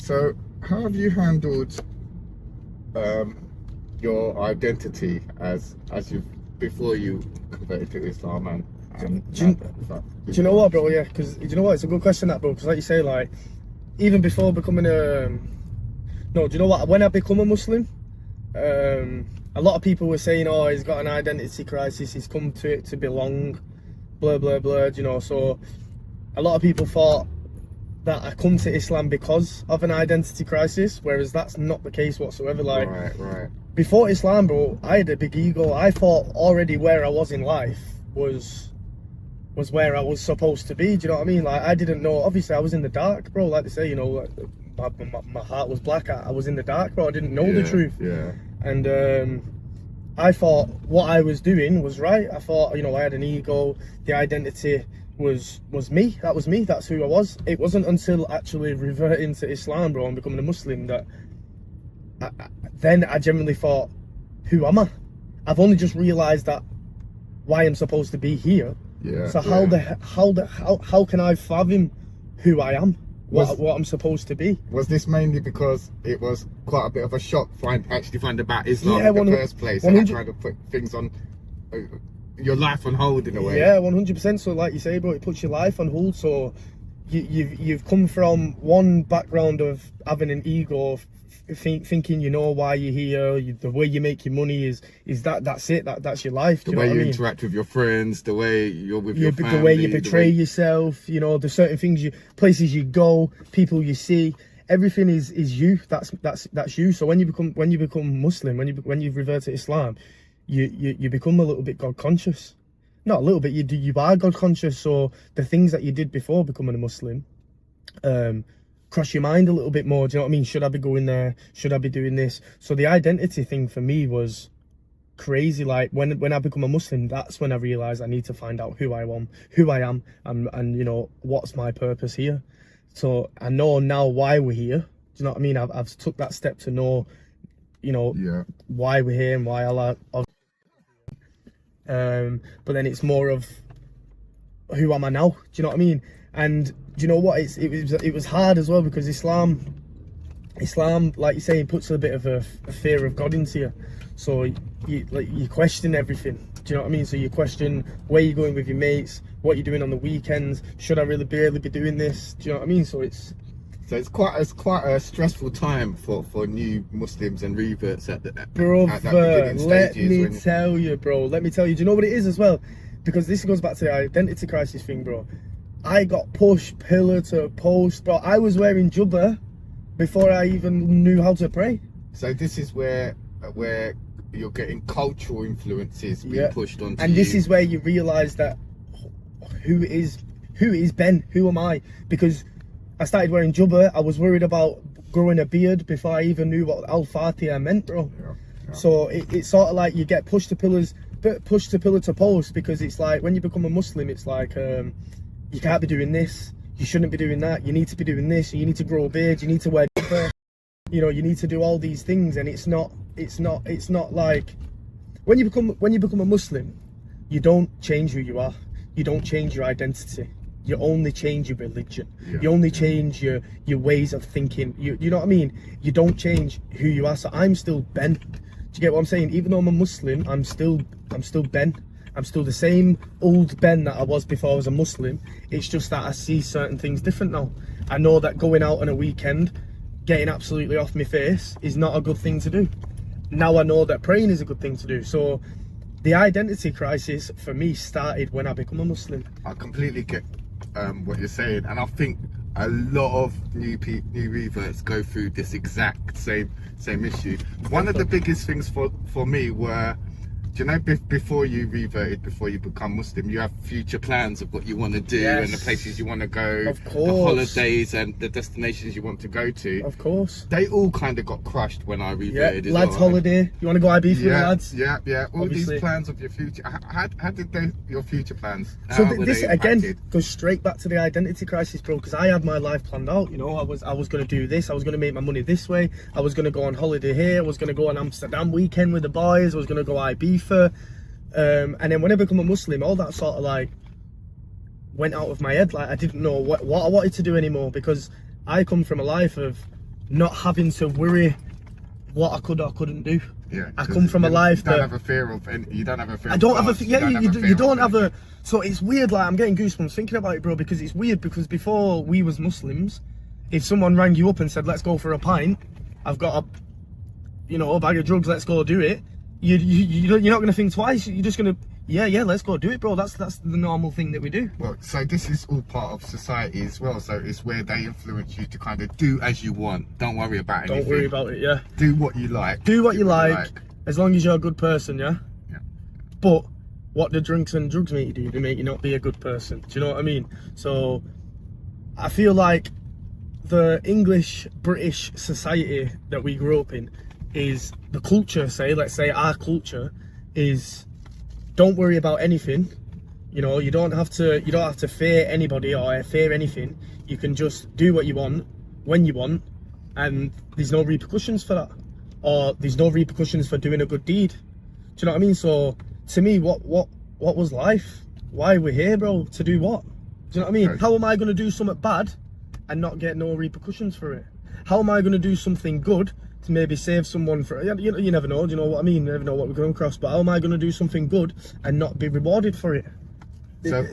So, how have you handled your identity as you before you converted to Islam do you know what, bro? Yeah, because do you know what? It's a good question, that, bro. Because like you say, like even before becoming no, do you know what? When I become a Muslim, a lot of people were saying, "Oh, he's got an identity crisis. He's come to it to belong." Blah blah blah. You know, so a lot of people thought that I come to Islam because of an identity crisis, whereas that's not the case whatsoever. Like, right. Before Islam, bro, I had a big ego. I thought already where I was in life was where I was supposed to be. Do you know what I mean? Like, I didn't know. Obviously, I was in the dark, bro. Like they say, you know, like, my heart was black. I was in the dark, bro. I didn't know the truth. Yeah. And I thought what I was doing was right. I thought, you know, I had an ego. The identity was me. That was me. That's who I was. It wasn't until actually reverting to Islam, bro, and becoming a Muslim that then I genuinely thought, who am I? I've only just realised that why I'm supposed to be here. Yeah. So how can I fathom who I am? What I'm supposed to be? Was this mainly because it was quite a bit of a shock actually find about Islam in the first place, and trying to put things on your life on hold in a way? Yeah, 100%. So like you say, bro, it puts your life on hold. So you've come from one background of having an ego, thinking you know why you're here, the way you make your money is that's it, that's your life. The way you interact with your friends, the way you're with your family, the way you portray yourself, you know, the certain things, places you go, people you see, everything is you. That's you. So when you become Muslim, when you revert to Islam, you become a little bit God conscious. Not a little bit, you are God conscious. So the things that you did before becoming a Muslim cross your mind a little bit more. Do you know what I mean? Should I be going there? Should I be doing this? So the identity thing for me was crazy. Like when I become a Muslim, that's when I realized I need to find out who I am, and you know, what's my purpose here. So I know now why we're here. Do you know what I mean? I've took that step to know, you know, why we're here and why Allah. But then it's more of who am I now? Do you know what I mean? And do you know what? It was hard as well, because Islam, like you say, puts a bit of a fear of God into you. So you question everything. Do you know what I mean? So you question where you're going with your mates, what you're doing on the weekends. Should I really be doing this? Do you know what I mean? So it's quite a stressful time for new Muslims and reverts at that beginning stages. Let me tell you. Do you know what it is as well? Because this goes back to the identity crisis thing, bro. I got pushed pillar to post, bro. I was wearing jubba before I even knew how to pray. So this is where you're getting cultural influences being pushed onto you. And this is where you realise that who is Ben? Who am I? Because I started wearing jubba. I was worried about growing a beard before I even knew what Al-Fatiha meant, bro. Yeah. So it's sort of like you get pushed to pillar to post, because it's like when you become a Muslim, it's like you can't be doing this, you shouldn't be doing that, you need to be doing this, you need to grow a beard, you need to wear jubba, you know, you need to do all these things. And it's not like when you become a Muslim, you don't change who you are, you don't change your identity, you only change your religion. You only change your ways of thinking. You know what I mean? You don't change who you are. So I'm still Ben. Do you get what I'm saying? Even though I'm a Muslim, I'm still Ben. I'm still the same old Ben that I was before I was a Muslim. It's just that I see certain things different now. I know that going out on a weekend, getting absolutely off my face, is not a good thing to do. Now I know that praying is a good thing to do. So the identity crisis for me started when I become a Muslim. I completely get what you're saying, and I think a lot of new reverts go through this exact same issue. One of the biggest things for me were, do you know, before you reverted, before you become Muslim, you have future plans of what you want to do and the places you want to go, of course, the holidays and the destinations you want to go to. Of course. They all kind of got crushed when I reverted. Yeah, lads holiday. You want to go Ibiza with the lads? Yeah. All Obviously. These plans of your future. How did your future plans? So this again goes straight back to the identity crisis, bro. Because I had my life planned out. You know, I was going to do this. I was going to make my money this way. I was going to go on holiday here. I was going to go on Amsterdam weekend with the boys. I was going to go Ibiza. And then when I become a Muslim, all that sort of like went out of my head. Like I didn't know what I wanted to do anymore, because I come from a life of not having to worry what I could or couldn't do. Yeah, I come from a life you don't that have a fear of, you don't have a fear. I don't of have a God, yeah. You don't have anything. a. So it's weird. Like I'm getting goosebumps thinking about it, bro. Because it's weird. Because before we was Muslims, if someone rang you up and said, "Let's go for a pint," I've got a bag of drugs. Let's go do it. You're not gonna think twice. You're just gonna yeah. Let's go do it, bro. That's the normal thing that we do. Well, so this is all part of society as well. So it's where they influence you to kind of do as you want. Don't worry about anything. Don't worry about it. Yeah. Do what you like. Do what you like. As long as you're a good person, yeah? Yeah. But what do drinks and drugs make you do? They make you not be a good person. Do you know what I mean? So I feel like the English British society that we grew up in is the culture, let's say our culture is don't worry about anything. You know, you don't have to fear anybody or fear anything. You can just do what you want when you want, and there's no repercussions for that. Or there's no repercussions for doing a good deed. Do you know what I mean? So to me, what was life? Why we're here, bro? To do what? Do you know what I mean? Right. How am I going to do something bad and not get no repercussions for it? How am I going to do something good to maybe save someone for you never know? Do you know what I mean? You never know what we're going across. But how am I going to do something good and not be rewarded for it? So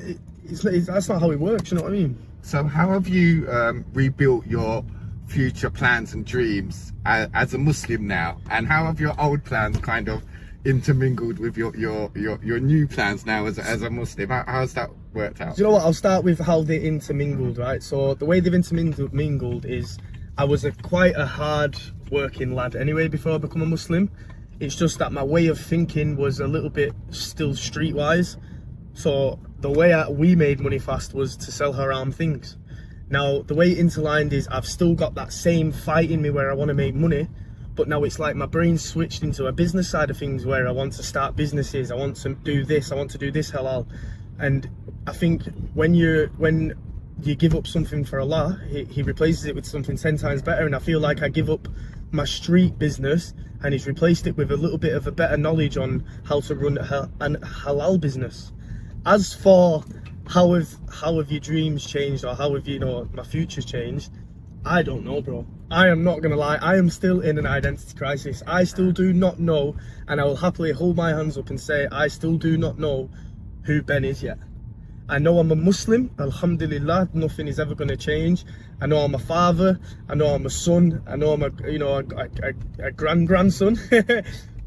That's not how it works. You know what I mean? So how have you rebuilt your future plans and dreams as a Muslim now, and how have your old plans kind of intermingled with your new plans now as a Muslim? How's that worked out? Do you know what? I'll start with how they intermingled, right? So the way they've intermingled is I was quite a hard working lad anyway before I become a Muslim. It's just that my way of thinking was a little bit still streetwise. So the way we made money fast was to sell haram things. Now, the way it interlined is I've still got that same fight in me where I want to make money, but now it's like my brain's switched into a business side of things where I want to start businesses, I want to do this, I want to do this halal. And I think when you give up something for Allah, he replaces it with something 10 times better. And I feel like I give up my street business and he's replaced it with a little bit of a better knowledge on how to run an halal business. As for how have your dreams changed, or how have my future's changed, I don't know, bro. I am not gonna lie, I am still in an identity crisis. I still do not know, and I will happily hold my hands up and say I still do not know who Ben is yet. I know I'm a Muslim, alhamdulillah, nothing is ever gonna change. I know I'm a father, I know I'm a son, I know I'm a grandson,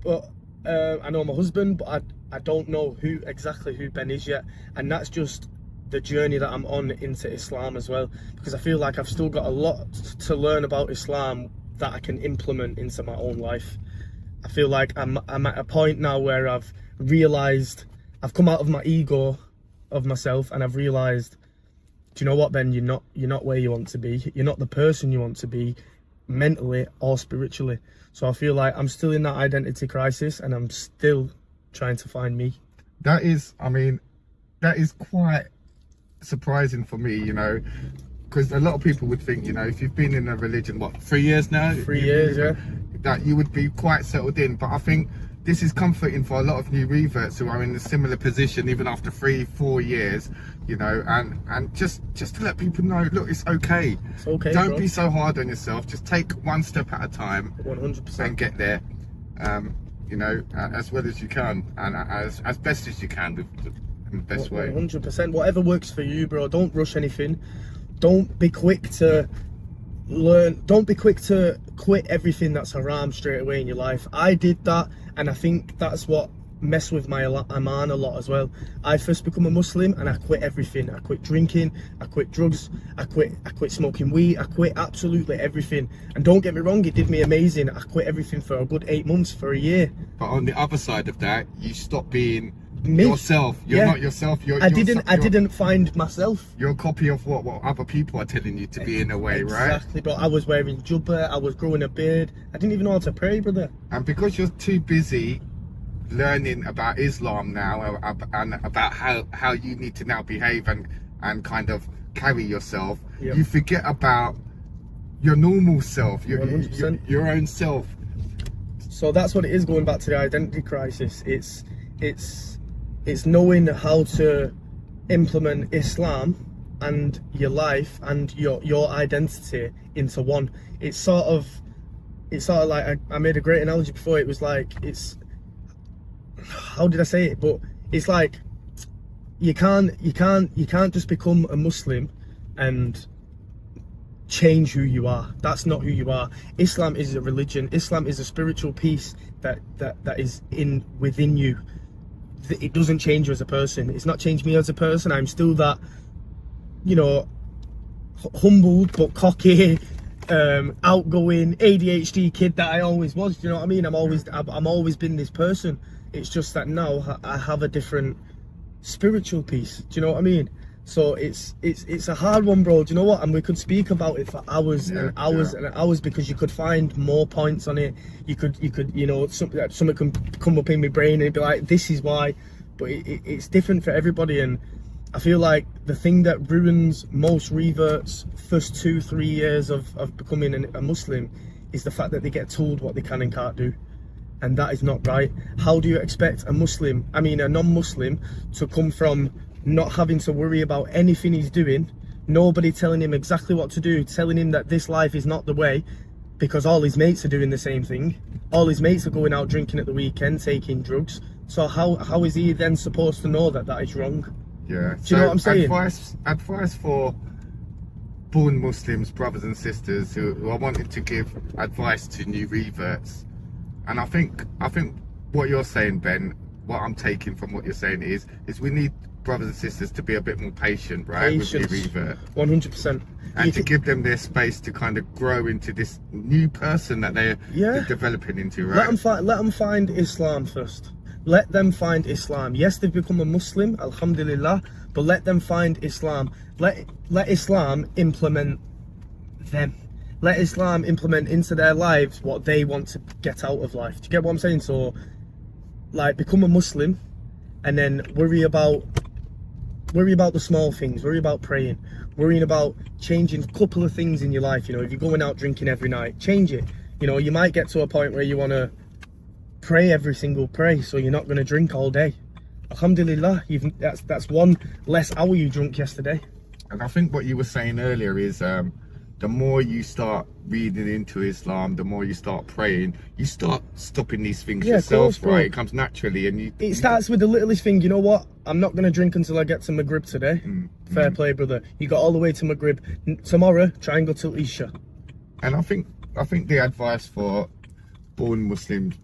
but I know I'm a husband, but I don't know exactly who Ben is yet. And that's just the journey that I'm on into Islam as well, because I feel like I've still got a lot to learn about Islam that I can implement into my own life. I feel like I'm at a point now where I've realised, I've come out of my ego of myself, and I've realised, do you know what, Ben, you're not where you want to be. You're not the person you want to be mentally or spiritually. So I feel like I'm still in that identity crisis, and I'm still trying to find me. That is quite surprising for me, because a lot of people would think, if you've been in a religion, 3 years now? 3 years, yeah. That you would be quite settled in. But I think this is comforting for a lot of new reverts who are in a similar position even after 3-4 years, and just to let people know, look, it's okay. It's okay, Don't bro. be so hard on yourself. Just take one step at a time. 100%. And get there, as well as you can, and as best as you can, in the best way. 100%. Whatever works for you, bro. Don't rush anything. Don't be quick to learn. Don't be quick to quit everything that's haram straight away in your life. I did that, and I think that's what messed with my iman a lot as well. I first become a Muslim and I quit everything. I quit drinking, I quit drugs, I quit smoking weed, I quit absolutely everything. And don't get me wrong, it did me amazing. I quit everything for a good 8 months, for a year. But on the other side of that, you stop being Me? yourself. You're not yourself. I didn't find myself. You're a copy of what other people are telling you to be, in a way, right? Exactly, bro. I was wearing jubba, I was growing a beard. I didn't even know how to pray, brother. And because you're too busy learning about Islam now, and about how you need to now behave and kind of carry yourself, Yep. you forget about your normal self, your 100%. your own self. So that's what it is, going back to the identity crisis. It's knowing how to implement Islam and your life and your identity into one. It's sort of like, I made a great analogy before. It was like, how did I say it? But it's like, you can't just become a Muslim and change who you are. That's not who you are. Islam is a religion. Islam is a spiritual peace that is within you. It doesn't change you as a person. It's not changed me as a person. I'm still that, you know, humbled but cocky, outgoing ADHD kid that I always was. Do you know what I mean? I'm always been this person. It's just that now I have a different spiritual peace. Do you know what I mean? So it's a hard one, bro. Do you know what? And we could speak about it for hours and hours and hours, because you could find more points on it. You could, you know, something can come up in my brain and be like, this is why. But it's different for everybody. And I feel like the thing that ruins most reverts first 2-3 years of becoming a Muslim is the fact that they get told what they can and can't do. And that is not right. How do you expect a non-Muslim to come from not having to worry about anything he's doing, nobody telling him exactly what to do, telling him that this life is not the way, because all his mates are doing the same thing, all his mates are going out drinking at the weekend, taking drugs, so how is he then supposed to know that is wrong? Yeah. Do you know what I'm saying? Advice for born Muslims, brothers and sisters who are wanting to give advice to new reverts. And I think what you're saying, Ben, what I'm taking from what you're saying is we need brothers and sisters to be a bit more patient, right? Patience, with new revert. 100%. And to give them their space to kind of grow into this new person that they're developing into, right? Let them find Islam first. Let them find Islam. Yes, they've become a Muslim, alhamdulillah, but let them find Islam. Let Islam implement them. Let Islam implement into their lives what they want to get out of life. Do you get what I'm saying? So, like, become a Muslim and then worry about the small things, worry about praying, worrying about changing a couple of things in your life. You know, if you're going out drinking every night, change it. You know, you might get to a point where you want to pray every single prayer, so you're not going to drink all day. Alhamdulillah, that's one less hour you drunk yesterday. And I think what you were saying earlier is the more you start reading into Islam, the more you start praying, you start stopping these things yourself, course, right? It comes naturally, and it starts with the littlest thing. You know what? I'm not going to drink until I get to Maghrib today. Fair play, brother. You got all the way to Maghrib. Tomorrow, try and go till Isha. And I think the advice for born Muslims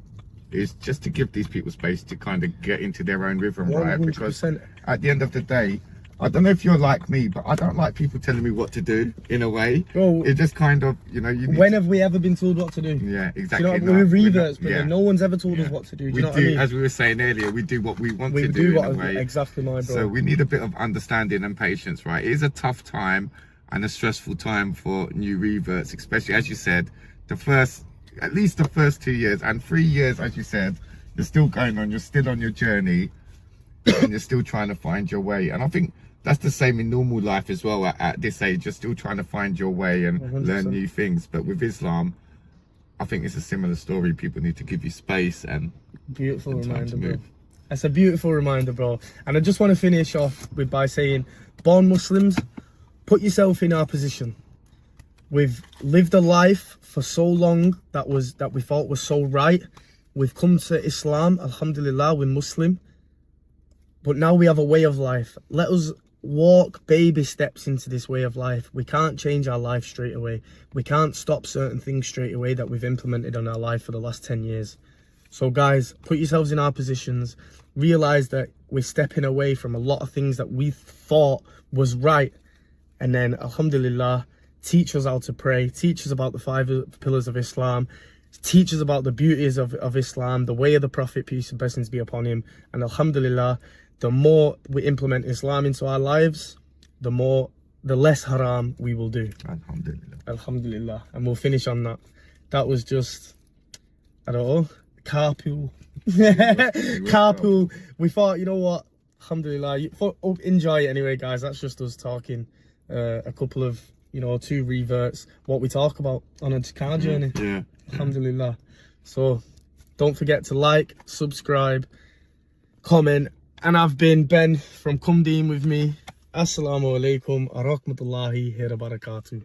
is just to give these people space to kind of get into their own rhythm, 100%. Right? Because at the end of the day, I don't know if you're like me, but I don't like people telling me what to do, in a way. Bro, it just kind of, you know, when have we ever been told what to do? Yeah, exactly. You know, we're reverts, brother. No one's ever told us what to do. Do you know what I mean? As we were saying earlier, we do what we want to do, in a way. Exactly, my bro. So we need a bit of understanding and patience, right? It is a tough time and a stressful time for new reverts, especially, as you said, at least the first 2 years and 3 years, as you said, you're still going on, you're still on your journey, and you're still trying to find your way. And I think that's the same in normal life as well. At this age, you're still trying to find your way and 100%. Learn new things. But with Islam, I think it's a similar story. People need to give you space and beautiful reminder, bro. That's a beautiful reminder, bro. And I just want to finish off by saying, born Muslims, put yourself in our position. We've lived a life for so long that we thought was so right. We've come to Islam, alhamdulillah, we're Muslim. But now we have a way of life. Let us walk baby steps into this way of life. We can't change our life straight away. We can't stop certain things straight away that we've implemented on our life for the last 10 years. So guys, put yourselves in our positions. Realize that we're stepping away from a lot of things that we thought was right. And then, alhamdulillah, teach us how to pray. Teach us about the 5 pillars of Islam. Teach us about the beauties of Islam, the way of the Prophet, peace and blessings be upon him. And alhamdulillah, the more we implement Islam into our lives, the less haram we will do. Alhamdulillah. Alhamdulillah. And we'll finish on that. That was just, I don't know, CarPool. CarPool. We thought, you know what, alhamdulillah, enjoy it anyway, guys. That's just us talking a couple of, 2 reverts, what we talk about on a car journey. Yeah. Alhamdulillah. So don't forget to like, subscribe, comment. And I've been Ben from Come Dean with me. Assalamu alaikum wa rahmatullahi wa barakatuh.